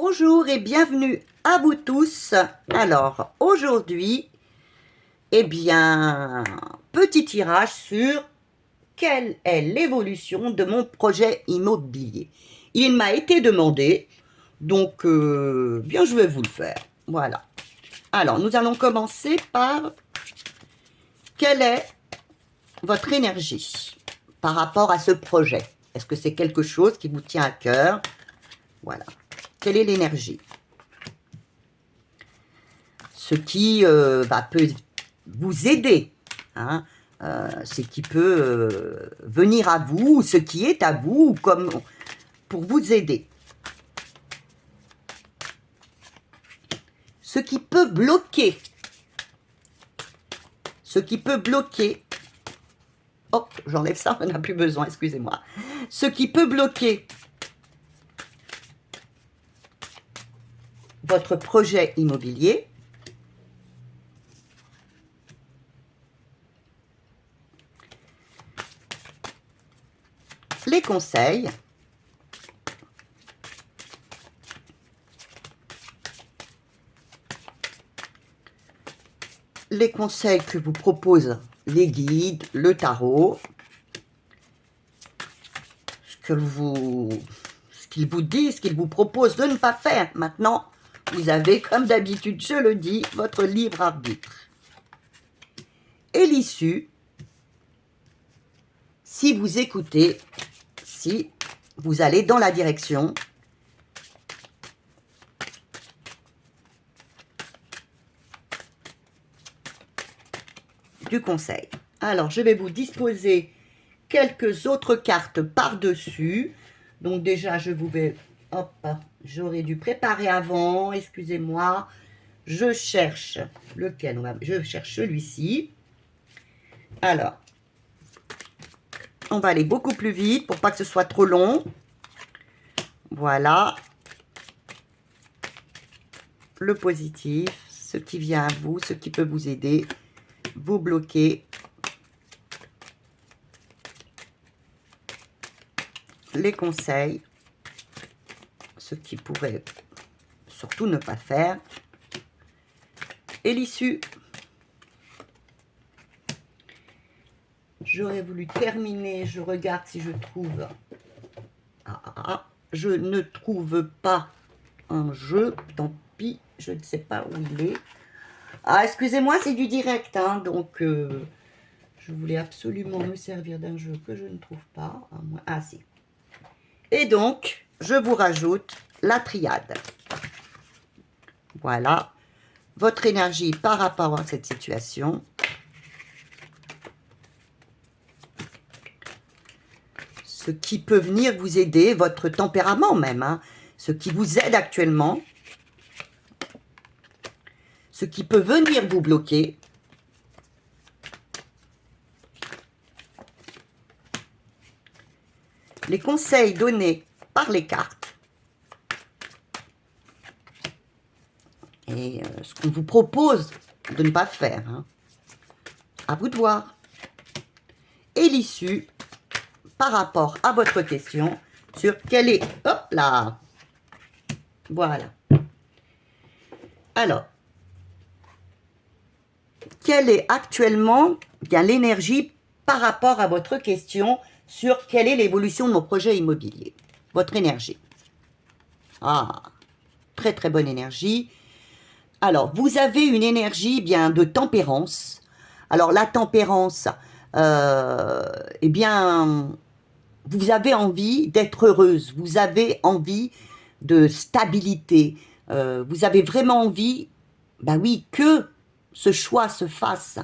Bonjour et bienvenue à vous tous. Alors, aujourd'hui, eh bien, petit tirage sur quelle est l'évolution de mon projet immobilier. Il m'a été demandé, donc bien je vais vous le faire. Voilà. Alors, nous allons commencer par quelle est votre énergie par rapport à ce projet. Est-ce que c'est quelque chose qui vous tient à cœur? Voilà. Quelle est l'énergie? Ce qui peut vous aider, hein, ce qui peut venir à vous, ce qui est à vous, comme pour vous aider. Ce qui peut bloquer. Ce qui peut bloquer. Oh, j'enlève ça, on n'a plus besoin, excusez-moi. Ce qui peut bloquer votre projet immobilier. Les conseils. Les conseils que vous proposent les guides, le tarot. Ce qu'ils vous disent, ce qu'ils vous proposent de ne pas faire. Maintenant, vous avez, comme d'habitude, je le dis, votre libre arbitre. Et l'issue, si vous écoutez, si vous allez dans la direction du conseil. Alors, je vais vous disposer quelques autres cartes par-dessus. Donc déjà, je vous vais... Hop, j'aurais dû préparer avant, excusez-moi. Je cherche lequel? Je cherche celui-ci. Alors, on va aller beaucoup plus vite pour pas que ce soit trop long. Voilà. Le positif, ce qui vient à vous, ce qui peut vous aider, vous bloquer. Les conseils, ce qui pourrait surtout ne pas faire. Et l'issue. J'aurais voulu terminer, je regarde si je trouve... je ne trouve pas un jeu, tant pis, je ne sais pas où il est. Ah, excusez-moi, c'est du direct, hein, donc je voulais absolument me servir d'un jeu que je ne trouve pas. Ah, si. Et donc, je vous rajoute la triade. Voilà, votre énergie par rapport à cette situation. Ce qui peut venir vous aider, votre tempérament même, hein, ce qui vous aide actuellement, ce qui peut venir vous bloquer, les conseils donnés par les cartes, et ce qu'on vous propose de ne pas faire, hein, à vous de voir, et l'issue par rapport à votre question sur quelle est... Hop là. Voilà. Alors, quelle est actuellement bien l'énergie par rapport à votre question sur quelle est l'évolution de mon projet immobilier? Votre énergie. Ah, très très bonne énergie. Alors, vous avez une énergie bien de tempérance. Alors, la tempérance, eh bien... Vous avez envie d'être heureuse, vous avez envie de stabilité, vous avez vraiment envie, ben oui, que ce choix se fasse.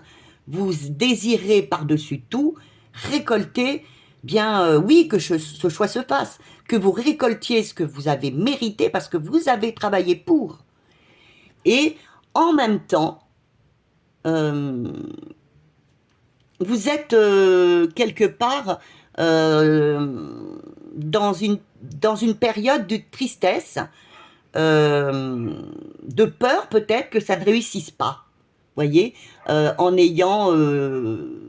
Vous désirez par-dessus tout récolter, bien oui, que ce choix se fasse, que vous récoltiez ce que vous avez mérité parce que vous avez travaillé pour. Et en même temps, vous êtes quelque part dans une période de tristesse, de peur peut-être que ça ne réussisse pas, voyez, en ayant le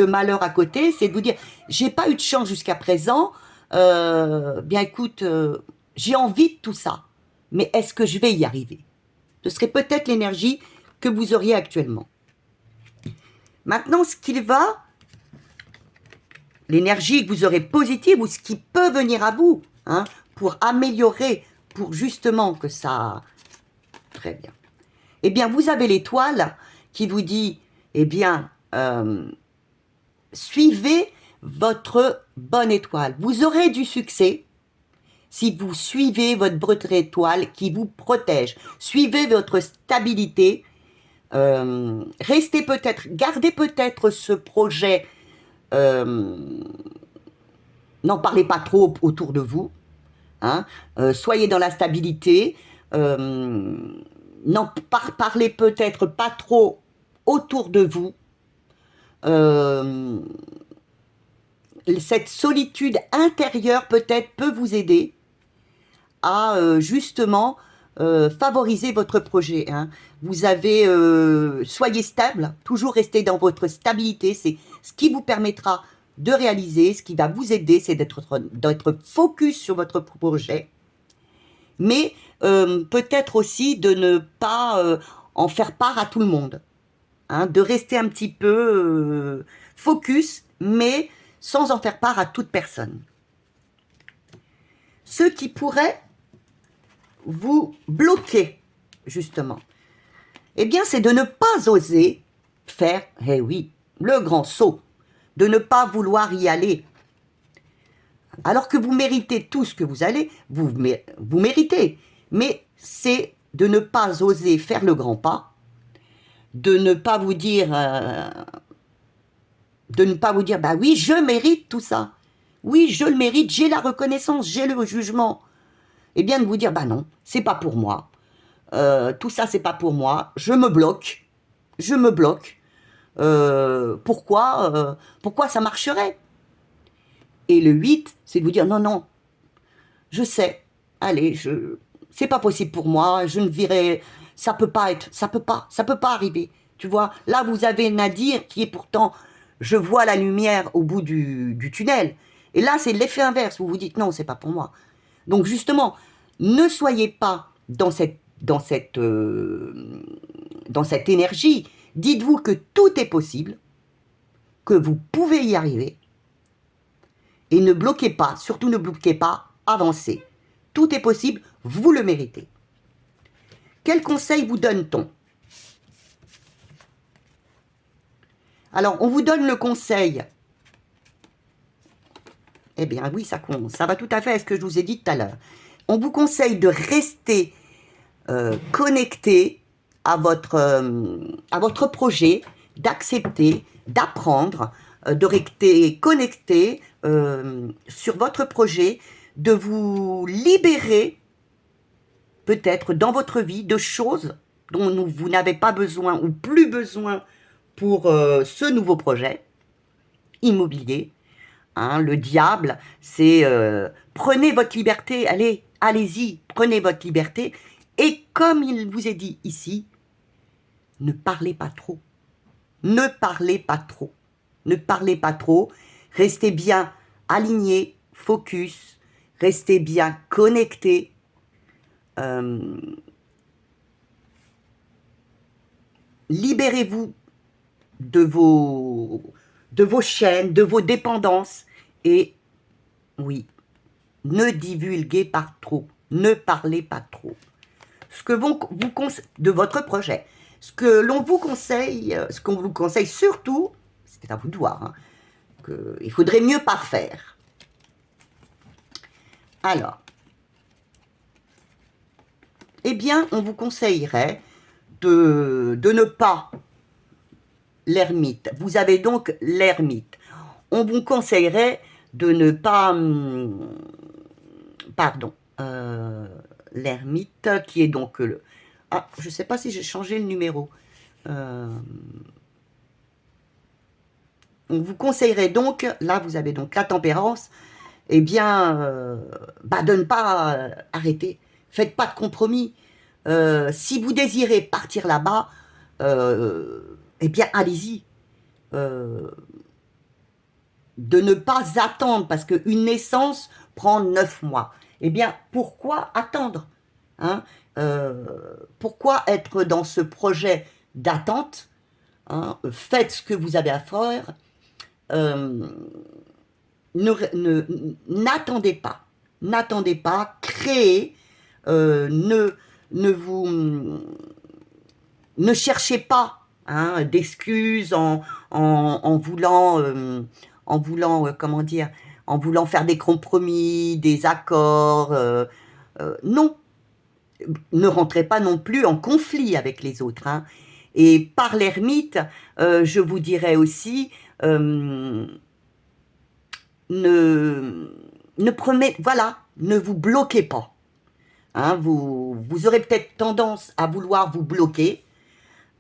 malheur à côté, c'est de vous dire, j'ai pas eu de chance jusqu'à présent, bien écoute, j'ai envie de tout ça, mais est-ce que je vais y arriver? Ce serait peut-être l'énergie que vous auriez actuellement. Maintenant, ce qu'il va, l'énergie que vous aurez positive ou ce qui peut venir à vous, hein, pour améliorer, pour justement que ça... Très bien. Eh bien, vous avez l'étoile qui vous dit, eh bien, suivez votre bonne étoile. Vous aurez du succès si vous suivez votre étoile qui vous protège. Suivez votre stabilité. Restez peut-être, gardez peut-être ce projet. N'en parlez pas trop autour de vous. Hein, soyez dans la stabilité. N'en parlez peut-être pas trop autour de vous. Cette solitude intérieure peut-être peut vous aider à justement favoriser votre projet. Hein. Vous avez, soyez stable, toujours restez dans votre stabilité, c'est ce qui vous permettra de réaliser, ce qui va vous aider, c'est d'être focus sur votre projet, mais peut-être aussi de ne pas en faire part à tout le monde, hein, de rester un petit peu focus, mais sans en faire part à toute personne. Ce qui pourrait vous bloquer, justement, eh bien, c'est de ne pas oser faire, eh oui, le grand saut, de ne pas vouloir y aller. Alors que vous méritez tout ce que vous allez, vous méritez, mais c'est de ne pas oser faire le grand pas, de ne pas vous dire, bah oui, je mérite tout ça. Oui, je le mérite, j'ai la reconnaissance, j'ai le jugement. Eh bien, de vous dire, bah non, c'est pas pour moi. Tout ça, c'est pas pour moi. Je me bloque. Pourquoi ça marcherait? Et le 8, c'est de vous dire, non, non, je sais, allez, c'est pas possible pour moi, je ne virai, ça peut pas arriver. Tu vois, là, vous avez Nadir qui est pourtant, je vois la lumière au bout du tunnel. Et là, c'est l'effet inverse. Vous vous dites, non, c'est pas pour moi. Donc, justement, ne soyez pas dans cette énergie. Dites-vous que tout est possible, que vous pouvez y arriver. Et ne bloquez pas, surtout ne bloquez pas, avancez. Tout est possible, vous le méritez. Quel conseil vous donne-t-on? Alors, on vous donne le conseil. Eh bien, oui, ça va tout à fait à ce que je vous ai dit tout à l'heure. On vous conseille de rester connecté à votre projet, d'accepter, d'apprendre, de rester connecté sur votre projet, de vous libérer peut-être dans votre vie de choses dont vous n'avez pas besoin ou plus besoin pour ce nouveau projet immobilier. Hein, le diable, c'est prenez votre liberté, allez-y, prenez votre liberté. Et comme il vous est dit ici, ne parlez pas trop. Ne parlez pas trop. Ne parlez pas trop. Restez bien alignés, focus. Restez bien connectés. Libérez-vous de vos chaînes, de vos dépendances. Et oui, ne divulguez pas trop. Ne parlez pas trop. Ce que vous conseille de votre projet, ce que l'on vous conseille, ce qu'on vous conseille surtout, c'est à vous de voir, hein, qu'il faudrait mieux pas faire. Alors, eh bien, on vous conseillerait de ne pas l'ermite. Vous avez donc l'ermite. On vous conseillerait de ne pas... pardon. L'ermite qui est donc le... Ah, je ne sais pas si j'ai changé le numéro. On vous conseillerait donc, là vous avez donc la tempérance, eh bien, de ne pas arrêter. Faites pas de compromis. Si vous désirez partir là-bas, eh bien, allez-y. De ne pas attendre, parce qu'une naissance prend 9 mois. eh bien, pourquoi attendre, hein? Pourquoi être dans ce projet d'attente, hein? Faites ce que vous avez à faire. N'attendez pas. N'attendez pas. Créez. Ne cherchez pas, hein, d'excuses en voulant, comment dire, en voulant faire des compromis, des accords. Non, ne rentrez pas non plus en conflit avec les autres, hein. Et par l'ermite, je vous dirais aussi, ne prenez, voilà, ne vous bloquez pas. Hein, vous aurez peut-être tendance à vouloir vous bloquer,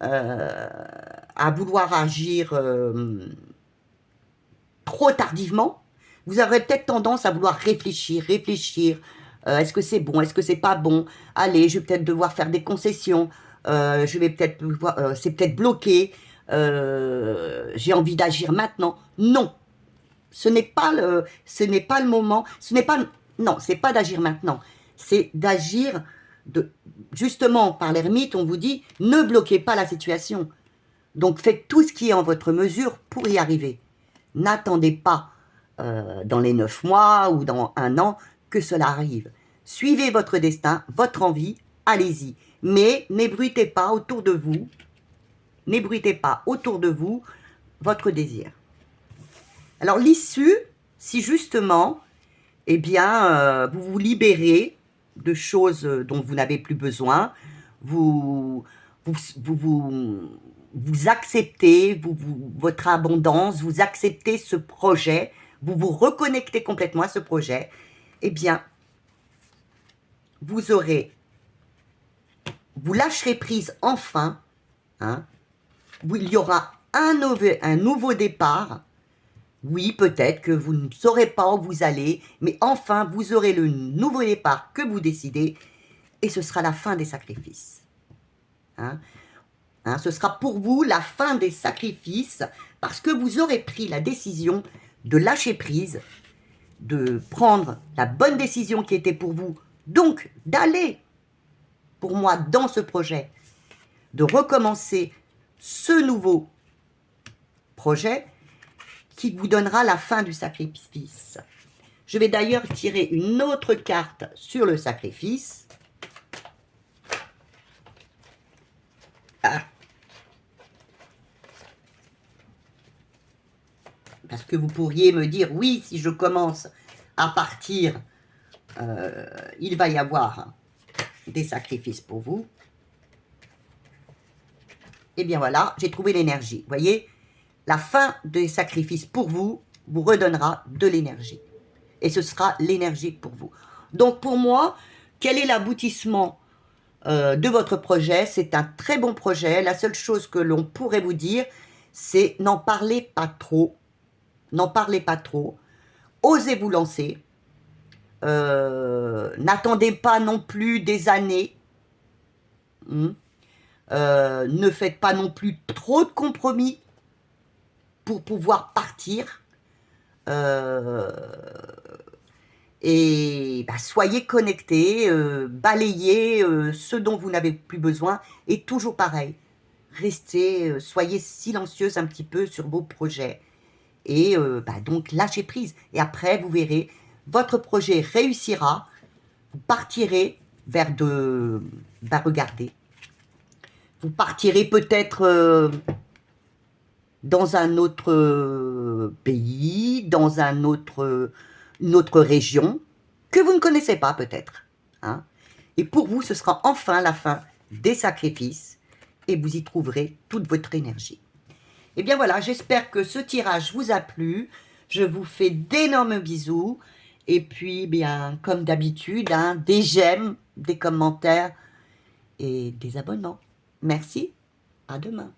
à vouloir agir trop tardivement. Vous aurez peut-être tendance à vouloir réfléchir. Est-ce que c'est bon? Est-ce que c'est pas bon? Allez, je vais peut-être devoir faire des concessions. Je vais peut-être c'est peut-être bloqué. J'ai envie d'agir maintenant. Non, ce n'est pas le moment. Non, c'est pas d'agir maintenant. C'est d'agir justement par l'ermite. On vous dit ne bloquez pas la situation. Donc faites tout ce qui est en votre mesure pour y arriver. N'attendez pas dans les 9 mois ou dans 1 an que cela arrive. Suivez votre destin, votre envie, allez-y. Mais n'ébruitez pas autour de vous, votre désir. Alors l'issue, si justement, eh bien, vous vous libérez de choses dont vous n'avez plus besoin, vous acceptez votre abondance, vous acceptez ce projet, vous vous reconnectez complètement à ce projet, eh bien, vous lâcherez prise enfin, hein, il y aura un nouveau départ. Oui, peut-être que vous ne saurez pas où vous allez, mais enfin, vous aurez le nouveau départ que vous décidez, et ce sera la fin des sacrifices. Hein? Hein, ce sera pour vous la fin des sacrifices, parce que vous aurez pris la décision de lâcher prise, de prendre la bonne décision qui était pour vous, donc d'aller, pour moi, dans ce projet, de recommencer ce nouveau projet qui vous donnera la fin du sacrifice. Je vais d'ailleurs tirer une autre carte sur le sacrifice. Ah. Parce que vous pourriez me dire, oui, si je commence à partir, il va y avoir des sacrifices pour vous. Eh bien voilà, j'ai trouvé l'énergie. Vous voyez, la fin des sacrifices pour vous redonnera de l'énergie. Et ce sera l'énergie pour vous. Donc pour moi, quel est l'aboutissement de votre projet? C'est un très bon projet. La seule chose que l'on pourrait vous dire, c'est n'en parlez pas trop. N'en parlez pas trop. Osez vous lancer. N'attendez pas non plus des années. Ne faites pas non plus trop de compromis pour pouvoir partir. Et soyez connectés, balayez ce dont vous n'avez plus besoin. Et toujours pareil, restez, soyez silencieuse un petit peu sur vos projets. Et donc lâchez prise. Et après, vous verrez, votre projet réussira. Vous partirez vers regardez. Vous partirez peut-être dans un autre pays, dans une autre région, que vous ne connaissez pas peut-être. Hein. Et pour vous, ce sera enfin la fin des sacrifices, et vous y trouverez toute votre énergie. Et bien voilà, j'espère que ce tirage vous a plu. Je vous fais d'énormes bisous. Et puis, bien, comme d'habitude, hein, des j'aime, des commentaires et des abonnements. Merci, à demain.